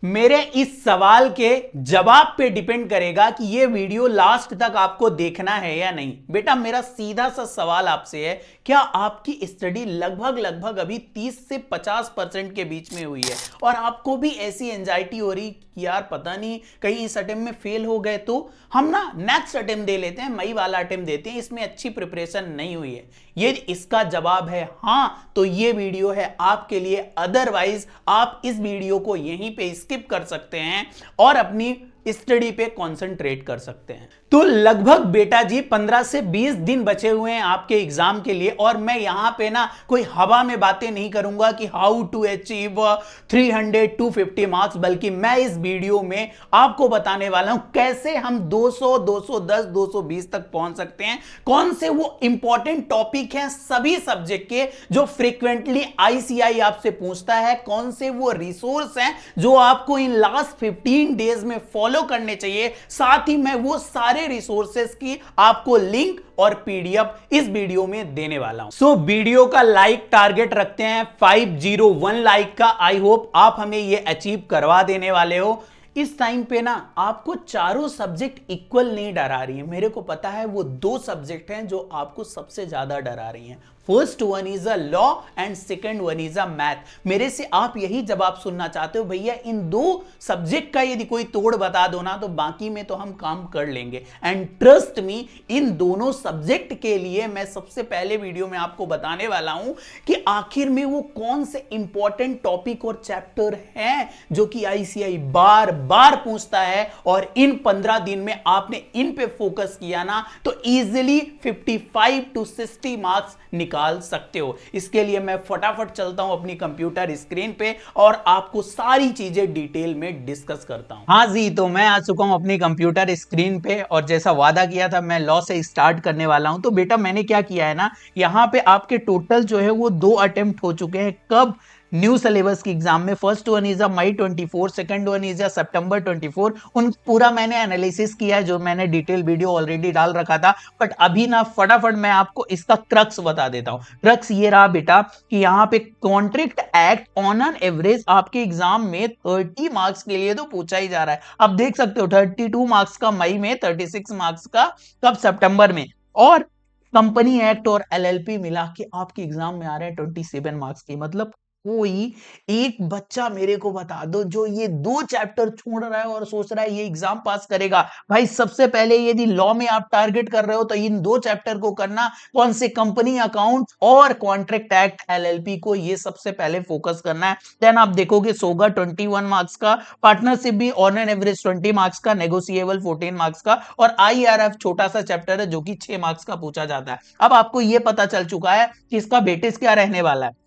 मेरे इस सवाल के जवाब पे डिपेंड करेगा कि ये वीडियो लास्ट तक आपको देखना है या नहीं। बेटा मेरा सीधा सा सवाल आपसे है, क्या आपकी स्टडी लगभग लगभग अभी 30 से 50% के बीच में हुई है और आपको भी ऐसी एंजाइटी हो रही कि यार पता नहीं कहीं इस अटेम्प्ट में फेल हो गए तो हम ना नेक्स्ट अटेम्प्ट दे लेते हैं, मई वाला अटेम्प्ट देते हैं, इसमें अच्छी प्रिपरेशन नहीं हुई है। ये इसका जवाब है हाँ, तो ये वीडियो है आपके लिए। अदरवाइज आप इस वीडियो को यहीं पे स्किप कर सकते हैं और अपनी स्टडी पे कंसंट्रेट कर सकते हैं। तो लगभग बेटा जी 15 से 20 दिन बचे हुए हैं आपके एग्जाम के लिए और मैं यहां पे ना कोई हवा में बातें नहीं करूंगा कि हाउ टू अचीव 300 250 मार्क्स, बल्कि मैं इस वीडियो में आपको बताने वाला हूं कैसे हम 200 210 220 तक पहुंच सकते हैं। कौन से वो इंपॉर्टेंट टॉपिक हैं सभी सब्जेक्ट के जो फ्रीक्वेंटली आईसीआई आपसे पूछता है, कौन से वो रिसोर्स हैं जो आपको इन लास्ट 15 डेज में फॉलो करने चाहिए। साथ ही मैं वो सारे रिसोर्सेस की आपको लिंक और पीडीएफ इस वीडियो में देने वाला हूं। सो वीडियो का लाइक टारगेट रखते हैं 501 लाइक का। आई होप आप हमें ये अचीव करवा देने वाले हो। इस टाइम पे ना आपको चारों सब्जेक्ट इक्वल नहीं डरा रही है। मेरे को पता है वो दो सब्जेक्ट हैं जो आपको सबसे ज्यादा डरा रही हैं। First one is a law and second one is a math. मेरे से आप यही जवाब सुनना चाहते हो, भैया इन दो सब्जेक्ट का यदि कोई तोड़ बता दो ना तो बाकी में तो हम काम कर लेंगे। एंड ट्रस्ट मी, इन दोनों सब्जेक्ट के लिए मैं सबसे पहले वीडियो में आपको बताने वाला हूं कि आखिर में वो कौन से इंपॉर्टेंट टॉपिक और चैप्टर हैं जो कि आईसीआई बार बार पूछता है और इन 15 दिन में आपने इन पे फोकस किया ना तो इजीली 55 to 60 मार्क्स निकाल सकते हो। इसके लिए मैं फटाफट चलता हूं अपनी कंप्यूटर स्क्रीन पे और आपको सारी चीजें डिटेल में डिस्कस करता हूं। हाँ जी, तो मैं आ चुका हूं अपनी कंप्यूटर स्क्रीन पे और जैसा वादा किया था मैं लॉ से स्टार्ट करने वाला हूं। तो बेटा मैंने क्या किया है ना, यहां पे आपके टोटल जो है वो 2 अटेम्प्ट हो चुके हैं। कब? न्यू सिलेबस की एग्जाम में। First one is a May 24, second one is a September 24। उन पूरा मैंने एनालिसिस किया है, जो मैंने डिटेल वीडियो ऑलरेडी डाल रखा था। बट अभी ना फटाफट मैं आपको इसका क्रक्स बता देता हूं। क्रक्स ये रहा बेटा कि यहां पे contract act on an average आपके एग्जाम में 30 मार्क्स के लिए तो पूछा ही जा रहा है। अब देख सकते हो 32 मार्क्स का मई में, 36 मार्क्स का कब? सितंबर में। और कंपनी एक्ट और एलएलपी मिला के आपके एग्जाम में आ रहे हैं 27 मार्क्स की। मतलब कोई एक बच्चा मेरे को बता दो जो ये 2 चैप्टर छोड़ रहा है और सोच रहा है ये एग्जाम पास करेगा। भाई सबसे पहले यदि लॉ में आप टारगेट कर रहे हो तो इन 2 चैप्टर को करना। कौन से? कंपनी अकाउंट और कॉन्ट्रैक्ट एक्ट एलएलपी को, ये सबसे पहले फोकस करना है। देन आप देखोगे सोगा 21 मार्क्स का, पार्टनरशिप भी ऑन एन एवरेज 20 मार्क्स का, नेगोशिएबल 14 मार्क्स का, और आईआरएफ छोटा सा चैप्टर है जो कि 6 मार्क्स का पूछा जाता है। अब आपको यह पता चल चुका है कि इसका वेटेज क्या रहने वाला है।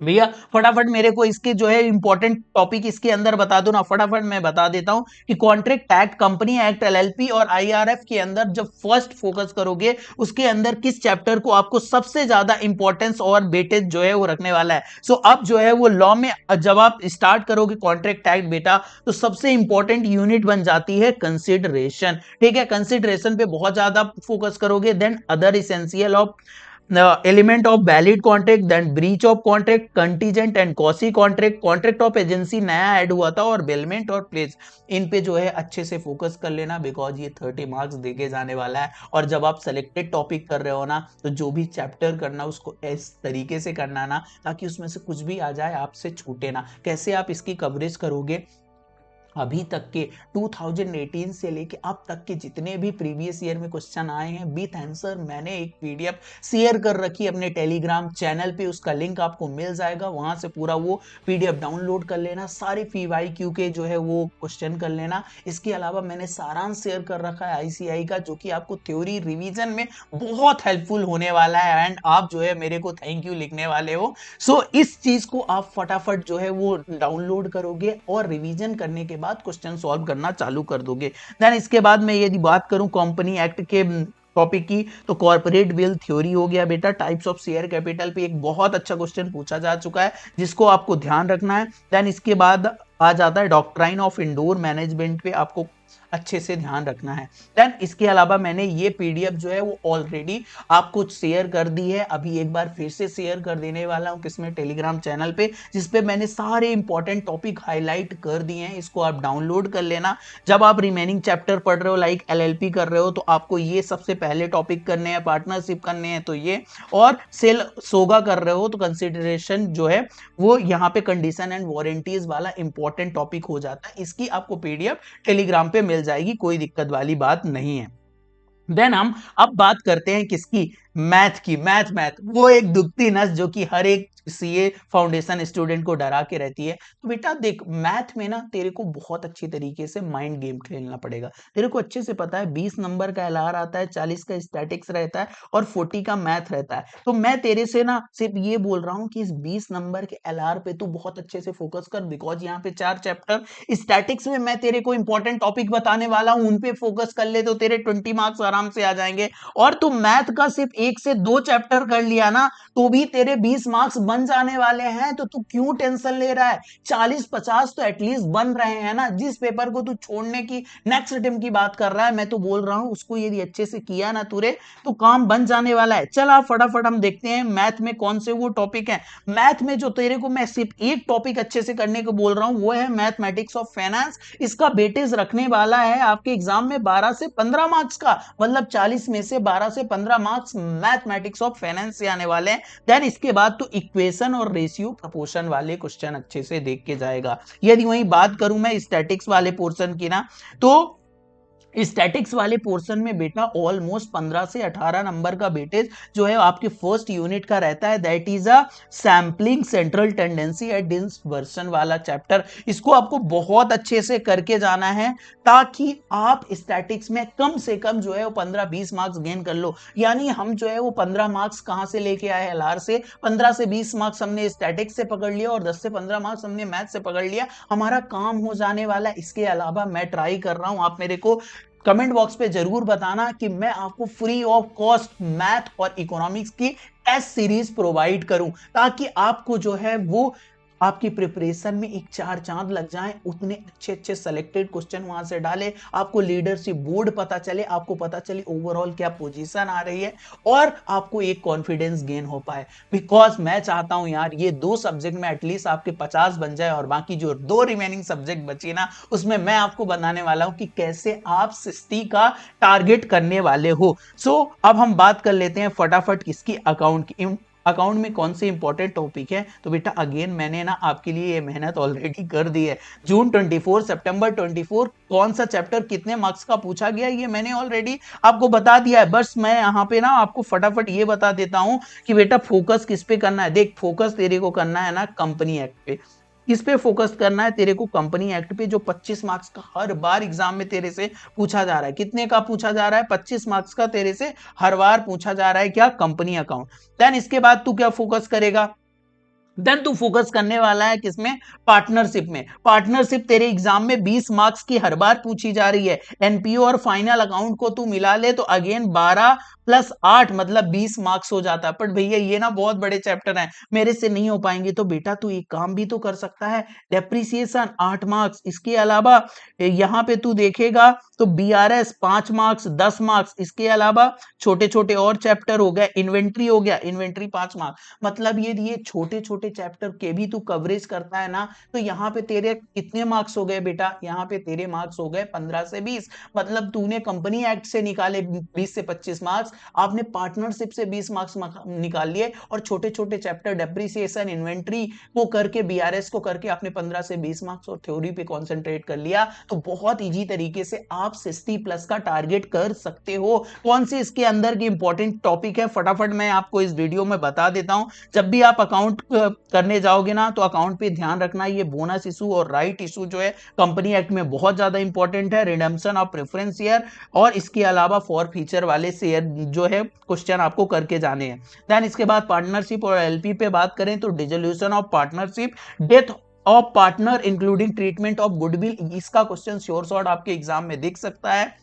भैया फटाफट मेरे को इसके जो है इंपॉर्टेंट टॉपिक इसके अंदर बता दो ना। फटाफट मैं बता देता हूं कि contract act, company act, LLP और आईआरएफ के अंदर जब फर्स्ट फोकस करोगे उसके अंदर किस चैप्टर को आपको सबसे ज्यादा इंपॉर्टेंस और वेटेज जो है वो रखने वाला है। सो अब जो है वो लॉ में जब आप स्टार्ट करोगे कॉन्ट्रैक्ट एक्ट बेटा, तो सबसे इंपॉर्टेंट यूनिट बन जाती है कंसिडरेशन। ठीक है, कंसिडरेशन पे बहुत ज्यादा फोकस करोगे। Then other essential of element of valid contract, then breach of contract, contingent and quasi contract, contract of agency नया ऐड हुआ था, और बेलमेंट और प्लेस। इन पे जो है अच्छे से फोकस कर लेना बिकॉज ये 30 मार्क्स देके जाने वाला है। और जब आप सेलेक्टेड टॉपिक कर रहे हो ना तो जो भी चैप्टर करना उसको इस तरीके से करना ना ताकि उसमें से कुछ भी आ जाए आपसे छूटे ना। कैसे आप इसकी कवरेज करोगे? अभी तक के 2018 से लेके अब तक के जितने भी प्रीवियस ईयर में क्वेश्चन आए हैं विथ आंसर, मैंने एक पीडीएफ शेयर कर रखी अपने टेलीग्राम चैनल पे। उसका लिंक आपको मिल जाएगा, वहां से पूरा वो पीडीएफ डाउनलोड कर लेना। सारे पीवाईक्यू के जो है वो क्वेश्चन कर लेना। इसके अलावा मैंने सारांश शेयर कर रखा है आईसीआई का, जो कि आपको थ्योरी रिवीजन में बहुत हेल्पफुल होने वाला है। एंड आप जो है मेरे को थैंक यू लिखने वाले हो। सो इस चीज को आप फटाफट जो है वो डाउनलोड करोगे और रिवीजन करने के बाद क्वेश्चन सॉल्व करना चालू कर दोगे। देन इसके बाद मैं यदि बात करूं कंपनी एक्ट के टॉपिक की, तो कॉर्पोरेट वेल्थ थ्योरी हो गया बेटा। टाइप्स ऑफ शेयर कैपिटल पे एक बहुत अच्छा क्वेश्चन पूछा जा चुका है जिसको आपको ध्यान रखना है। देन इसके बाद आ जाता है डॉक्ट्राइन ऑफ इंडोर मैनेजमेंट पे, आपको अच्छे से ध्यान रखना है। देन इसके अलावा मैंने ये पीडीएफ जो है वो ऑलरेडी आपको शेयर कर दी है, अभी एक बार फिर से शेयर कर देने वाला हूं, किसमें, टेलीग्राम चैनल पे, जिसपे मैंने सारे इंपॉर्टेंट टॉपिक हाईलाइट कर दिए हैं। इसको आप डाउनलोड कर लेना। जब आप रिमेनिंग चैप्टर पढ़ रहे हो, लाइक एलएलपी कर रहे हो, तो आपको ये सबसे पहले टॉपिक करने हैं, पार्टनरशिप करने हैं तो ये, और सेल सोगा कर रहे हो तो कंसिडरेशन जो है वो यहाँ पे कंडीशन एंड वारंटीज वाला इंपॉर्टेंट टॉपिक हो जाता है। इसकी आपको पीडीएफ टेलीग्राम पे मिल जाएगी, कोई दिक्कत वाली बात नहीं है। देन हम अब बात करते हैं किसकी, मैथ की। मैथ वो एक दुखती नस जो कि हर एक सीए फाउंडेशन स्टूडेंट को डरा के रहती है। तो बेटा देख, मैथ में ना तेरे को बहुत अच्छी तरीके से माइंड गेम खेलना पड़ेगा। तेरे को अच्छे से पता है 20 नंबर का एलआर आता है, 40 का स्टैटिक्स रहता है और 40 का मैथ रहता है। तो मैं तेरे से ना सिर्फ ये बोल रहा हूं कि इस 20 नंबर के एलआर पे तू बहुत अच्छे से फोकस कर, बिकॉज यहाँ पे 4 चैप्टर स्टैटिक्स में मैं तेरे को इंपॉर्टेंट टॉपिक बताने वाला हूं, उन पे फोकस कर ले तो तेरे 20 मार्क्स आराम से आ जाएंगे। और तू मैथ का सिर्फ 1 से 2 चैप्टर कर लिया ना तो भी तेरे 20 मार्क्स बन जाने वाले हैं। तो तू क्यों टेंशन ले रहा है, 40-50 तो एटलीस्ट बन रहे हैं ना। जिस पेपर को तू छोड़ने की नेक्स्ट अटेम्प्ट की बात कर रहा है, मैं तो बोल रहा हूं उसको यदि अच्छे से किया ना तूने तो काम बन जाने वाला है। चल आप फटाफट हम देखते हैं मैथ में कौन से वो टॉपिक है। मैथ में जो तेरे को मैं सिर्फ एक टॉपिक अच्छे से करने को बोल रहा हूं वो है मैथमेटिक्स ऑफ फाइनेंस। इसका वेटेज रखने वाला है आपके एग्जाम में 12 से 15 मार्क्स का, मतलब 40 में से 12 से 15 मार्क्स मैथमेटिक्स ऑफ फाइनेंस से आने वाले हैं। देन इसके बाद तो इक्वेशन और रेशियो प्रपोर्शन वाले क्वेश्चन अच्छे से देख के जाएगा। यदि वही बात करूं मैं स्टैटिक्स वाले पोर्शन की ना, तो स्टैटिक्स वाले पोर्शन में बेटा ऑलमोस्ट 15 से 18 नंबर का वेटेज जो है आपके फर्स्ट यूनिट का रहता है। That is a sampling central tendency and dispersion वाला चैप्टर। इसको आपको बहुत अच्छे से करके जाना है ताकि आप स्टैटिक्स में कम से कम जो है वो 15-20 मार्क्स गेन कर लो। यानी हम जो है वो 15 मार्क्स कहां से लेके आए, एलआर से। 15 से 20 मार्क्स हमने स्टैटिक्स से पकड़ लिया और 10 से 15 मार्क्स हमने मैथ से पकड़ लिया, हमारा काम हो जाने वाला है। इसके अलावा मैं ट्राई कर रहा हूं, आप मेरे को कमेंट बॉक्स पे जरूर बताना कि मैं आपको फ्री ऑफ कॉस्ट मैथ और इकोनॉमिक्स की टेस्ट सीरीज प्रोवाइड करूं, ताकि आपको जो है वो आपकी प्रिपरेशन में एक 4 चांद लग जाएं। उतने अच्छे अच्छे सेलेक्टेड क्वेश्चन वहां से डाले, आपको लीडरशिप बोर्ड पता चले, आपको पता चले ओवरऑल क्या पोजीशन आ रही है और आपको एक कॉन्फिडेंस गेन हो पाए। बिकॉज मैं चाहता हूं यार ये 2 सब्जेक्ट में एटलीस्ट आपके 50 बन जाए और बाकी जो 2 रिमेनिंग सब्जेक्ट बची ना उसमें मैं आपको बताने वाला हूं कि कैसे आप 60 का टारगेट करने वाले हो। सो अब हम बात कर लेते हैं फटाफट किसकी, अकाउंट की। अकाउंट में कौन से इंपॉर्टेंट टॉपिक है, तो बेटा अगेन मैंने ना आपके लिए ये मेहनत ऑलरेडी कर दी है। जून 24, सितंबर 24 कौन सा चैप्टर कितने मार्क्स का पूछा गया ये मैंने ऑलरेडी आपको बता दिया है। बस मैं यहाँ पे ना आपको फटाफट ये बता देता हूं कि बेटा फोकस किस पे करना है। देख, फोकस तेरे को करना है ना कंपनी एक्ट पे। किस पे फोकस करना है तेरे को, कंपनी एक्ट पे, जो 25 मार्क्स का हर बार एग्जाम में तेरे से पूछा जा रहा है। कितने का पूछा जा रहा है, 25 मार्क्स का तेरे से हर बार पूछा जा रहा है, क्या, कंपनी अकाउंट। देन इसके बाद तू क्या फोकस करेगा, देन तू फोकस करने वाला है किसमें, पार्टनरशिप में। पार्टनरशिप तेरे एग्जाम में 20 मार्क्स की हर बार पूछी जा रही है। एनपीओ और फाइनल अकाउंट को तू मिला ले तो अगेन 12 + 8 मतलब 20 मार्क्स हो जाता है। पर भैया ये ना बहुत बड़े चैप्टर हैं, मेरे से नहीं हो पाएंगे। तो बेटा तू एक काम भी तो कर सकता है, डेप्रिसिएशन 8 मार्क्स। इसके अलावा यहां पे तू देखेगा तो बीआरएस 5 मार्क्स, 10 मार्क्स। इसके अलावा छोटे छोटे और चैप्टर हो गए, इन्वेंट्री हो गया, इन्वेंट्री 5 मार्क्स। मतलब ये छोटे छोटे चैप्टर के भी तू कवरेज करता है ना, तो यहाँ पे तेरे कितने मार्क्स हो गए बेटा, यहाँ पे तेरे मार्क्स हो गए 15 से 20। मतलब तूने कंपनी एक्ट से निकाले 20 से 25 मार्क्स, आपने पार्टनरशिप से 20 मार्क्स निकाल लिए और छोटे छोटे चैप्टर डेप्रिसिएशन, इन्वेंट्री को करके, बीआरएस को करके आपने 15 से 20 मार्क्स और थ्योरी पे कॉन्सेंट्रेट कर लिया। तो बहुत इजी तरीके से आप 60+ का टारगेट कर सकते हो। कौन से इसके अंदर के इंपॉर्टेंट टॉपिक है फटाफट मैं आपको इस वीडियो में बता देता हूं। जब भी आप अकाउंट करने जाओगे ना तो अकाउंट पे ध्यान रखना, ये बोनस इशू और राइट इशू जो है कंपनी एक्ट में बहुत ज्यादा इंपॉर्टेंट है। रिडेम्पशन ऑफ प्रेफरेंस शेयर और इसके अलावा फॉर फीचर वाले शेयर जो है क्वेश्चन आपको करके जाने हैं। देन इसके बाद पार्टनरशिप और एलपी पे बात करें तो dissolution of partnership, death of partner including treatment of goodwill, इसका क्वेश्चन श्योर शॉर्ट आपके एग्जाम में दिख सकता है।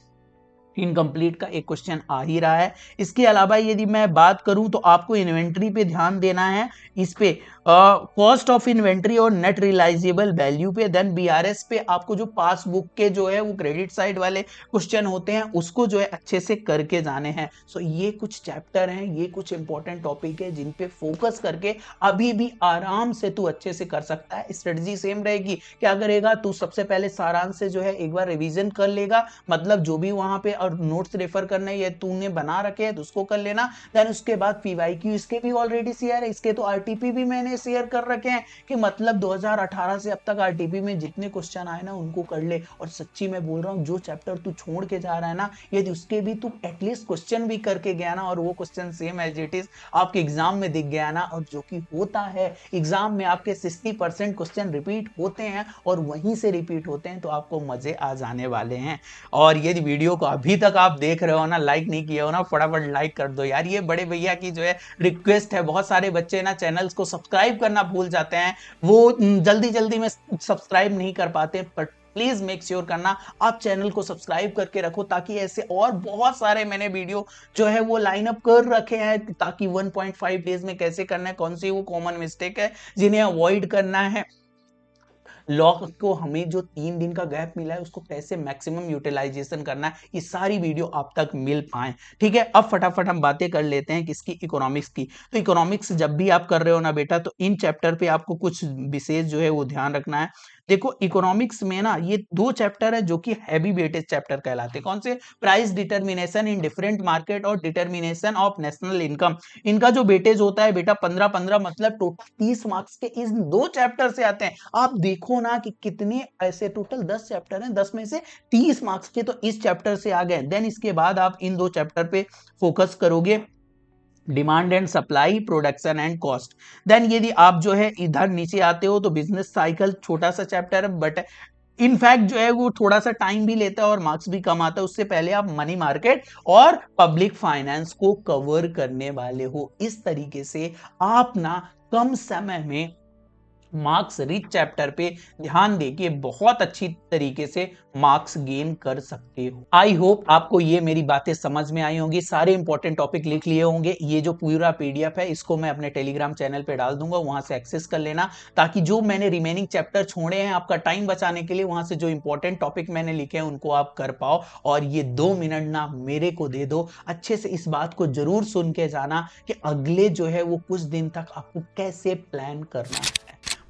इनकम्प्लीट का एक क्वेश्चन आ ही रहा है। इसके अलावा यदि मैं बात करूं तो आपको इन्वेंट्री पे ध्यान देना है, इस पे कॉस्ट ऑफ इन्वेंट्री और नेट रियलाइजेबल वैल्यू पे, देन बीआरएस पे आपको जो पासबुक के जो है वो क्रेडिट साइड वाले क्वेश्चन होते हैं उसको जो है अच्छे से करके जाने हैं। सो ये कुछ चैप्टर हैं, ये कुछ इंपॉर्टेंट टॉपिक है जिन पे फोकस करके अभी भी आराम से तू अच्छे से कर सकता है। स्ट्रेटजी सेम रहेगी, क्या करेगा तू, सबसे पहले सारांश से जो है एक बार रिवीजन कर लेगा, मतलब जो भी वहां पे और नोट्स रेफर करने या तूने बना रखे हैं तो उसको कर लेना। देन उसके बाद पीवाईक्यू इसके भी ऑलरेडी शेयर है, इसके तो आरटीपी भी मैंने शेयर कर रखे हैं कि मतलब 2018 से अब तक आरटीपी में जितने क्वेश्चन आए ना उनको कर ले। और सच्ची मैं बोल रहा हूं, जो चैप्टर तू छोड़ के जा रहा है ना, यदि उसके भी तू एटलीस्ट क्वेश्चन भी करके गया ना और वो question same as it is आपके एग्जाम में दिख गया ना, और जो कि होता है एग्जाम में आपके 60% क्वेश्चन रिपीट होते हैं और वहीं से रिपीट होते हैं, तो आपको मजे आ जाने वाले हैं। और यदि वीडियो को अभी तक आप देख रहे हो ना, लाइक नहीं किया हो ना, फटाफट लाइक कर दो यार, ये बड़े भैया की जो है रिक्वेस्ट है। बहुत सारे बच्चे ना चैनल्स को सब्सक्राइब करना भूल जाते हैं, वो जल्दी जल्दी में सब्सक्राइब नहीं कर पाते, पर प्लीज मेक श्योर करना आप चैनल को सब्सक्राइब करके रखो, ताकि ऐसे और बहुत सारे मैंने वीडियो जो है वो लाइन अप कर रखे हैं, ताकि 1.5 डेज में कैसे करना है, कौन सी वो कॉमन मिस्टेक है जिन्हें अवॉइड करना है, लॉक को हमें जो 3 दिन का गैप मिला है उसको कैसे मैक्सिमम यूटिलाइजेशन करना है, ये सारी वीडियो आप तक मिल पाए। ठीक है, अब फटाफट हम बातें कर लेते हैं किसकी, इकोनॉमिक्स की। तो इकोनॉमिक्स जब भी आप कर रहे हो ना बेटा, तो इन चैप्टर पे आपको कुछ विशेष जो है वो ध्यान रखना है। देखो इकोनॉमिक्स में ना ये 2 चैप्टर है जो कि हैवी वेटेज चैप्टर कहलाते हैं। कौन से? Price determination in different market और डिटर्मिनेशन ऑफ नेशनल इनकम। इनका जो वेटेज होता है बेटा 15-15, मतलब टोटल 30 मार्क्स के इन 2 चैप्टर से आते हैं। आप देखो ना कि कितने ऐसे टोटल 10 चैप्टर हैं, 10 में से 30 मार्क्स के तो इस चैप्टर से आ गए। देन इसके बाद आप इन 2 चैप्टर पे फोकस करोगे, demand and supply, production and cost. Then यदि आप जो है इधर नीचे आते हो तो बिजनेस साइकिल छोटा सा चैप्टर है, बट इनफैक्ट जो है वो थोड़ा सा टाइम भी लेता है और मार्क्स भी कम आता है। उससे पहले आप मनी मार्केट और पब्लिक फाइनेंस को कवर करने वाले हो। इस तरीके से आप ना कम समय में मार्क्स रिच चैप्टर पे ध्यान देके बहुत अच्छी तरीके से मार्क्स गेन कर सकते हो। आई होप आपको ये मेरी बातें समझ में आई होंगी, सारे इंपॉर्टेंट टॉपिक लिख लिए होंगे। ये जो पूरा पीडीएफ है इसको मैं अपने टेलीग्राम चैनल पे डाल दूंगा, वहां से एक्सेस कर लेना, ताकि जो मैंने रिमेनिंग चैप्टर छोड़े हैं आपका टाइम बचाने के लिए, वहां से जो इंपॉर्टेंट टॉपिक मैंने लिखे हैं उनको आप कर पाओ। और ये 2 मिनट ना मेरे को दे दो, अच्छे से इस बात को जरूर सुन के जाना कि अगले जो है वो कुछ दिन तक आपको कैसे प्लान करना है।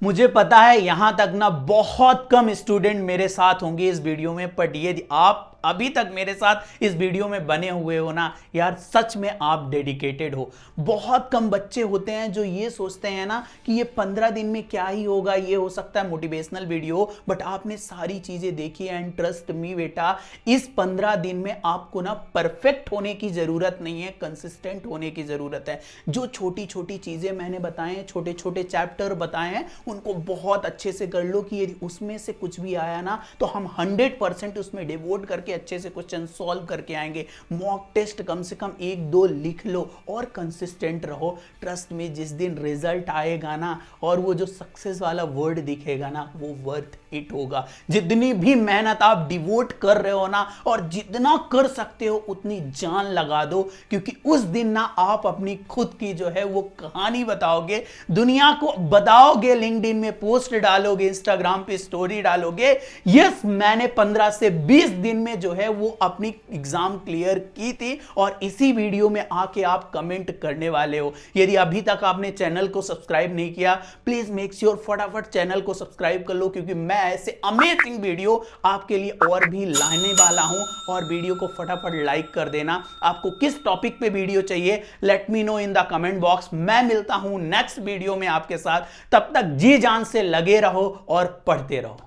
मुझे पता है यहां तक ना बहुत कम स्टूडेंट मेरे साथ होंगे इस वीडियो में, बट यदि आप अभी तक मेरे साथ इस वीडियो में बने हुए हो ना यार, सच में आप डेडिकेटेड हो। बहुत कम बच्चे होते हैं जो ये सोचते हैं ना कि ये 15 दिन में क्या ही होगा, ये हो सकता है मोटिवेशनल वीडियो, बट आपने सारी चीजें देखी है। एंड ट्रस्ट मी बेटा, इस 15 दिन में आपको ना परफेक्ट होने की जरूरत नहीं है, कंसिस्टेंट होने की जरूरत है। जो छोटी छोटी चीजें मैंने बताए हैं, छोटे छोटे चैप्टर बताए हैं, उनको बहुत अच्छे से कर लो कि यदि उसमें से कुछ भी आया ना तो हम 100% उसमें डिवोट करके अच्छे से क्वेश्चन सॉल्व करके आएंगे। मॉक टेस्ट कम से कम 1-2 लिख लो और कंसिस्टेंट रहो। ट्रस्ट में जिस दिन रिजल्ट आएगा ना और वो जो सक्सेस वाला वर्ड दिखेगा ना, वो वर्थ इट होगा। जितनी भी मेहनत आप डिवोट कर रहे हो ना, और जितना कर सकते हो उतनी जान लगा दो, क्योंकि उस दिन ना आप अपनी खुद की जो है वो कहानी बताओगे, दुनिया को बताओगे, लिंक्डइन में पोस्ट डालोगे, इंस्टाग्राम पे स्टोरी डालोगे, यस मैंने 15 से 20 दिन में जो है वो अपनी एग्जाम क्लियर की थी। और इसी वीडियो में आके आप कमेंट करने वाले हो। यदि अभी तक आपने चैनल को सब्सक्राइब नहीं किया, प्लीज मेक श्योर फटाफट चैनल को सब्सक्राइब कर लो, क्योंकि मैं ऐसे अमेजिंग वीडियो आपके लिए और भी लाने वाला हूं। और वीडियो को फटाफट लाइक कर देना। आपको किस टॉपिक पे वीडियो चाहिए, let me know in the comment box. मैं मिलता हूं नेक्स्ट वीडियो में आपके साथ, तब तक जी जान से लगे रहो और पढ़ते रहो।